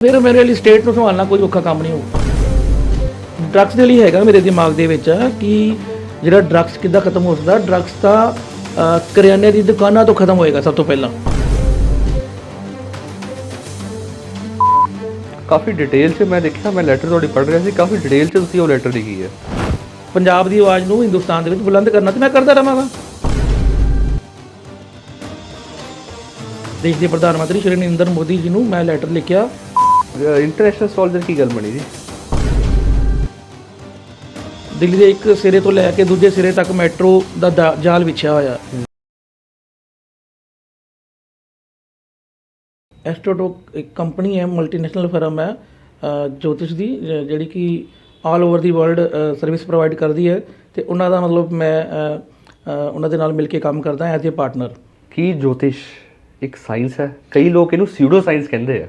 ਫਿਰ ਮੇਰੇ ਲਈ ਸਟੇਟ ਨੂੰ ਸੰਭਾਲਣਾ ਕੋਈ ਔਖਾ ਕੰਮ ਨਹੀਂ ਹੋਊ। ਡਰੱਗਸ ਦੇ ਲਈ ਹੈਗਾ ਮੇਰੇ ਦਿਮਾਗ ਦੇ ਵਿੱਚ ਕਿ ਜਿਹੜਾ ਡਰੱਗਸ ਕਿੱਦਾਂ ਖਤਮ ਹੋ ਸਕਦਾ। ਡਰੱਗਸ ਤਾਂ ਕਰਿਆਨੇ ਦੀ ਦੁਕਾਨਾਂ ਤੋਂ ਖਤਮ ਹੋਏਗਾ ਸਭ ਤੋਂ ਪਹਿਲਾਂ। ਕਾਫੀ ਡਿਟੇਲ 'ਚ ਮੈਂ ਦੇਖਿਆ, ਮੈਂ ਲੈਟਰ ਤੁਹਾਡੀ ਪੜ੍ਹ ਰਿਹਾ ਸੀ, ਕਾਫੀ ਡਿਟੇਲ 'ਚ ਤੁਸੀਂ ਉਹ ਲੈਟਰ ਲਿਖੀ ਹੈ। ਪੰਜਾਬ ਦੀ ਆਵਾਜ਼ ਨੂੰ ਹਿੰਦੁਸਤਾਨ ਦੇ ਵਿੱਚ ਬੁਲੰਦ ਕਰਨਾ ਤੇ ਮੈਂ ਕਰਦਾ ਰਹਾਂਗਾ। ਦੇਸ਼ ਦੇ ਪ੍ਰਧਾਨ ਮੰਤਰੀ ਸ਼੍ਰੀ ਨਰਿੰਦਰ ਮੋਦੀ ਜੀ ਨੂੰ ਮੈਂ ਲੈਟਰ ਲਿਖਿਆ। ਇੰਟਰਨੈਸ਼ਨਲ ਸਟਾਲ ਕੀ ਗੱਲ ਬਣੀ ਜੀ? ਦਿੱਲੀ ਦੇ ਇੱਕ ਸਿਰੇ ਤੋਂ ਲੈ ਕੇ ਦੂਜੇ ਸਿਰੇ ਤੱਕ ਮੈਟਰੋ ਦਾ ਜਾਲ ਵਿਛਿਆ ਹੋਇਆ। ਐਸਟ੍ਰੋਟੋ ਇੱਕ ਕੰਪਨੀ ਹੈ, ਮਲਟੀਨੈਸ਼ਨਲ ਫਰਮ ਹੈ ਜੋਤਿਸ਼ ਦੀ, ਜਿਹੜੀ ਕਿ ਆਲ ਓਵਰ ਦੀ ਵਰਲਡ ਸਰਵਿਸ ਪ੍ਰੋਵਾਈਡ ਕਰਦੀ ਹੈ। ਅਤੇ ਉਹਨਾਂ ਦਾ ਮਤਲਬ ਮੈਂ ਉਹਨਾਂ ਦੇ ਨਾਲ ਮਿਲ ਕੇ ਕੰਮ ਕਰਦਾ ਐਜ਼ ਏ ਪਾਰਟਨਰ। ਕੀ ਜੋਤਿਸ਼ ਇੱਕ ਸਾਇੰਸ ਹੈ? ਕਈ ਲੋਕ ਇਹਨੂੰ ਸਿਊਡੋ ਸਾਇੰਸ ਕਹਿੰਦੇ ਆ।